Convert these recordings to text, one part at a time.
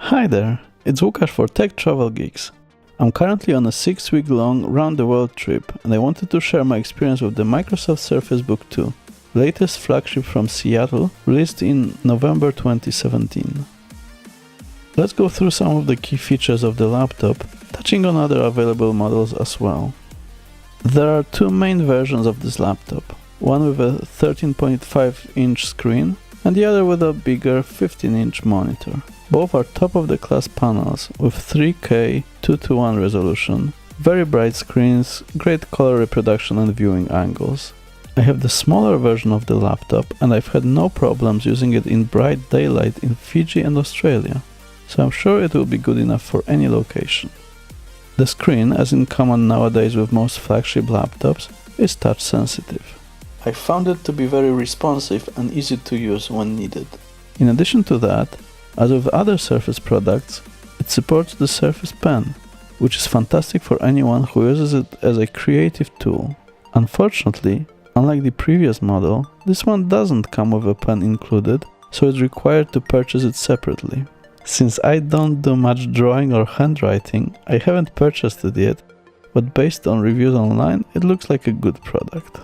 Hi there, it's Lukasz for TechTravelGeeks. I'm currently on a 6-week-long round-the-world trip and I wanted to share my experience with the Microsoft Surface Book 2, latest flagship from Seattle, released in November 2017. Let's go through some of the key features of the laptop, touching on other available models as well. There are two main versions of this laptop, one with a 13.5-inch screen and the other with a bigger 15-inch monitor. Both are top-of-the-class panels with 3K 2:1 resolution, very bright screens, great color reproduction and viewing angles. I have the smaller version of the laptop and I've had no problems using it in bright daylight in Fiji and Australia, so I'm sure it will be good enough for any location. The screen, as in common nowadays with most flagship laptops, is touch sensitive. I found it to be very responsive and easy to use when needed. In addition to that, as with other Surface products, it supports the Surface Pen, which is fantastic for anyone who uses it as a creative tool. Unfortunately, unlike the previous model, this one doesn't come with a pen included, so it's required to purchase it separately. Since I don't do much drawing or handwriting, I haven't purchased it yet, but based on reviews online, it looks like a good product.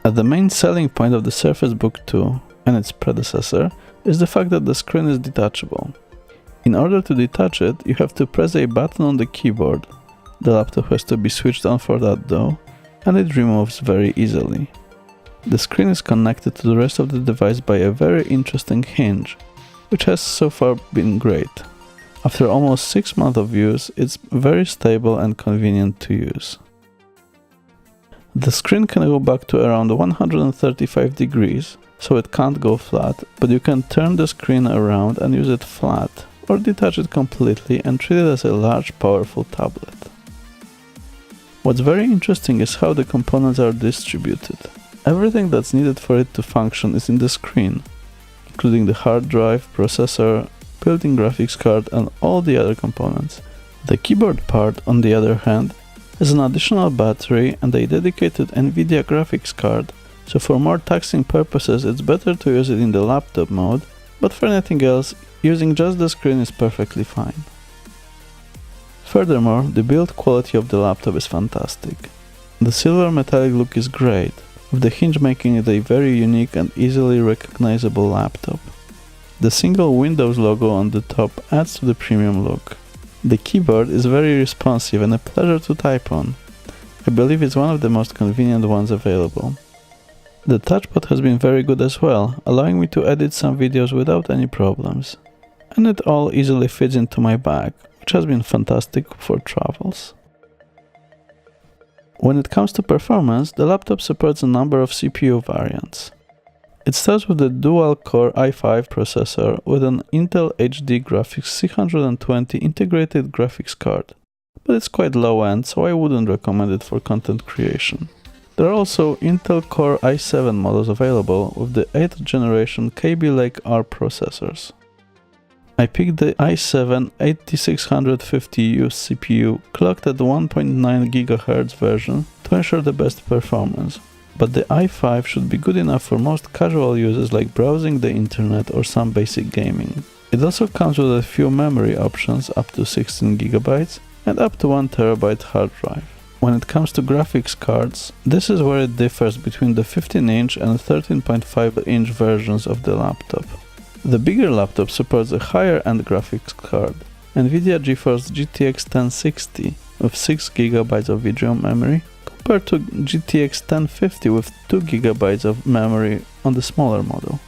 The main selling point of the Surface Book 2 and its predecessor is the fact that the screen is detachable. In order to detach it, you have to press a button on the keyboard. The laptop has to be switched on for that though, and it removes very easily. The screen is connected to the rest of the device by a very interesting hinge, which has so far been great. After almost 6 months of use, it's very stable and convenient to use. The screen can go back to around 135 degrees, so it can't go flat, but you can turn the screen around and use it flat, or detach it completely and treat it as a large, powerful tablet. What's very interesting is how the components are distributed. Everything that's needed for it to function is in the screen, including the hard drive, processor, built-in graphics card and all the other components. The keyboard part, on the other hand, has an additional battery and a dedicated NVIDIA graphics card, so for more taxing purposes it's better to use it in the laptop mode, but for anything else, using just the screen is perfectly fine. Furthermore, the build quality of the laptop is fantastic. The silver metallic look is great, with the hinge making it a very unique and easily recognizable laptop. The single Windows logo on the top adds to the premium look. The keyboard is very responsive and a pleasure to type on. I believe it's one of the most convenient ones available. The touchpad has been very good as well, allowing me to edit some videos without any problems. And it all easily fits into my bag, which has been fantastic for travels. When it comes to performance, the laptop supports a number of CPU variants. It starts with the dual-core i5 processor with an Intel HD Graphics 620 integrated graphics card, but it's quite low-end, so I wouldn't recommend it for content creation. There are also Intel Core i7 models available with the 8th generation Kaby Lake R processors. I picked the i7 8650U CPU clocked at 1.9 GHz version to ensure the best performance, but the i5 should be good enough for most casual users like browsing the internet or some basic gaming. It also comes with a few memory options up to 16 GB and up to 1 TB hard drive. When it comes to graphics cards, this is where it differs between the 15-inch and 13.5-inch versions of the laptop. The bigger laptop supports a higher-end graphics card, NVIDIA GeForce GTX 1060 with 6 GB of video memory, compared to GTX 1050 with 2 GB of memory on the smaller model.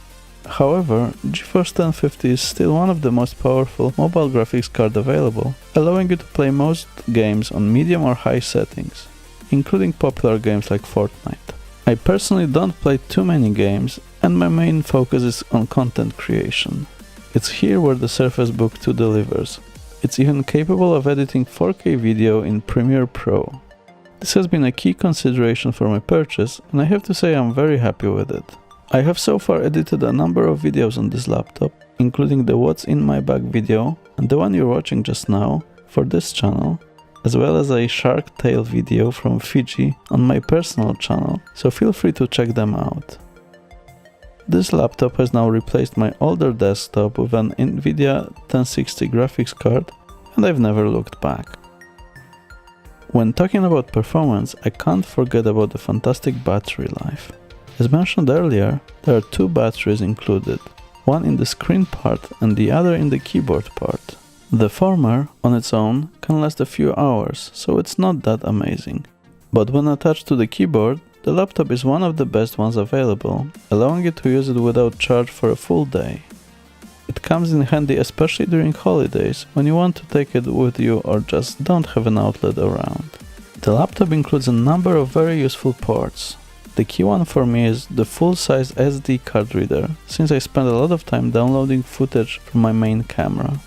However, GeForce 1050 is still one of the most powerful mobile graphics cards available, allowing you to play most games on medium or high settings, including popular games like Fortnite. I personally don't play too many games, and my main focus is on content creation. It's here where the Surface Book 2 delivers. It's even capable of editing 4K video in Premiere Pro. This has been a key consideration for my purchase, and I have to say I'm very happy with it. I have so far edited a number of videos on this laptop, including the What's in my bag video and the one you're watching just now for this channel, as well as a shark tale video from Fiji on my personal channel, so feel free to check them out. This laptop has now replaced my older desktop with an NVIDIA 1060 graphics card, and I've never looked back. When talking about performance, I can't forget about the fantastic battery life. As mentioned earlier, there are two batteries included, one in the screen part and the other in the keyboard part. The former, on its own, can last a few hours, so it's not that amazing. But when attached to the keyboard, the laptop is one of the best ones available, allowing you to use it without charge for a full day. It comes in handy especially during holidays, when you want to take it with you or just don't have an outlet around. The laptop includes a number of very useful ports. The key one for me is the full-size SD card reader, since I spend a lot of time downloading footage from my main camera.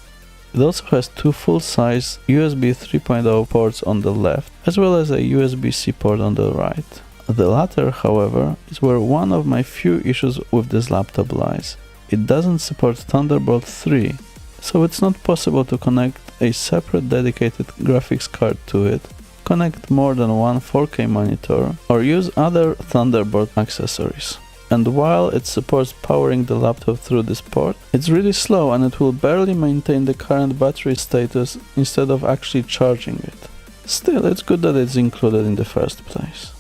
It also has two full-size USB 3.0 ports on the left, as well as a USB-C port on the right. The latter, however, is where one of my few issues with this laptop lies. It doesn't support Thunderbolt 3, so it's not possible to connect a separate dedicated graphics card to it, connect more than one 4K monitor, or use other Thunderbolt accessories. And while it supports powering the laptop through this port, it's really slow and it will barely maintain the current battery status instead of actually charging it. Still, it's good that it's included in the first place.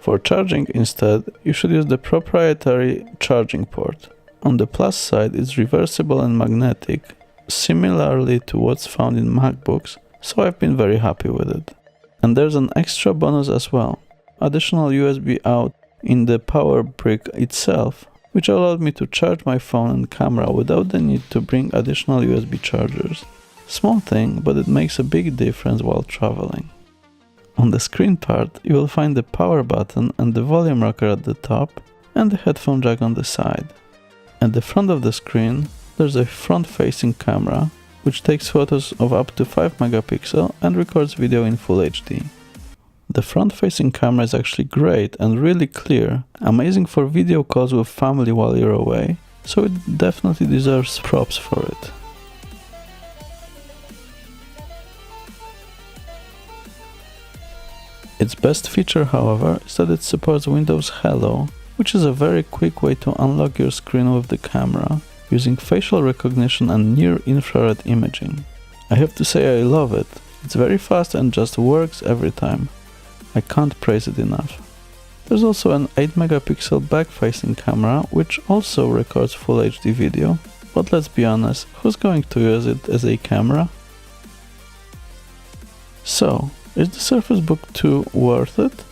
For charging instead, you should use the proprietary charging port. On the plus side, it's reversible and magnetic, similarly to what's found in MacBooks, so I've been very happy with it. And there's an extra bonus as well, additional USB out in the power brick itself, which allowed me to charge my phone and camera without the need to bring additional USB chargers. Small thing, but it makes a big difference while traveling. On the screen part, you will find the power button and the volume rocker at the top, and the headphone jack on the side. At the front of the screen, there's a front-facing camera, which takes photos of up to 5 megapixels and records video in Full HD. The front-facing camera is actually great and really clear, amazing for video calls with family while you're away, so it definitely deserves props for it. Its best feature, however, is that it supports Windows Hello, which is a very quick way to unlock your screen with the camera, using facial recognition and near-infrared imaging. I have to say I love it. It's very fast and just works every time. I can't praise it enough. There's also an 8 megapixel back-facing camera, which also records Full HD video, but let's be honest, who's going to use it as a camera? So, is the Surface Book 2 worth it?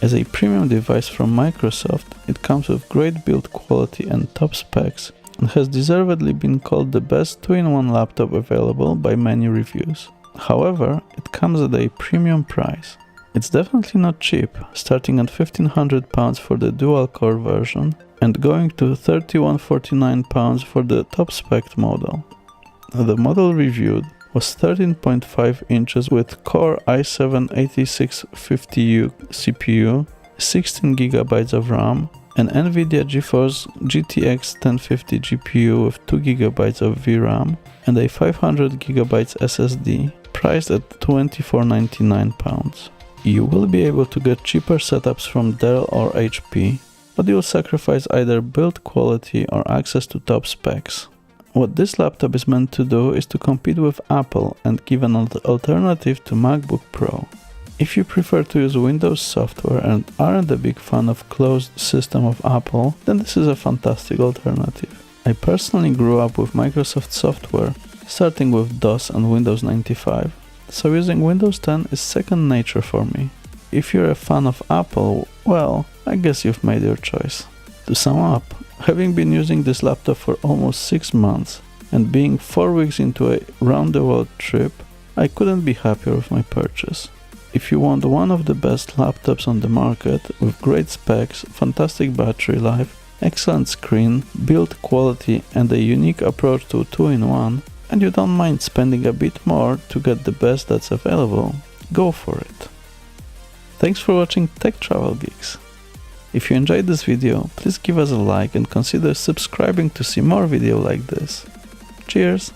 As a premium device from Microsoft, it comes with great build quality and top specs, and has deservedly been called the best 2-in-1 laptop available by many reviews. However, it comes at a premium price. It's definitely not cheap, starting at £1,500 for the dual-core version, and going to £3,149 for the top-spec model. The model reviewed was 13.5 inches with Core i7-8650U CPU, 16GB of RAM, an NVIDIA GeForce GTX 1050 GPU with 2GB of VRAM, and a 500GB SSD, priced at £2,499. You will be able to get cheaper setups from Dell or HP, but you'll sacrifice either build quality or access to top specs. What this laptop is meant to do is to compete with Apple and give an alternative to MacBook Pro. If you prefer to use Windows software and aren't a big fan of closed system of Apple, then this is a fantastic alternative. I personally grew up with Microsoft software, starting with DOS and Windows 95, so using Windows 10 is second nature for me. If you're a fan of Apple, well, I guess you've made your choice. To sum up, having been using this laptop for almost 6 months and being 4 weeks into a round-the-world trip, I couldn't be happier with my purchase. If you want one of the best laptops on the market with great specs, fantastic battery life, excellent screen, build quality and a unique approach to 2-in-1, and you don't mind spending a bit more to get the best that's available, go for it. Thanks for watching TechTravelGeeks. If you enjoyed this video, please give us a like and consider subscribing to see more videos like this. Cheers!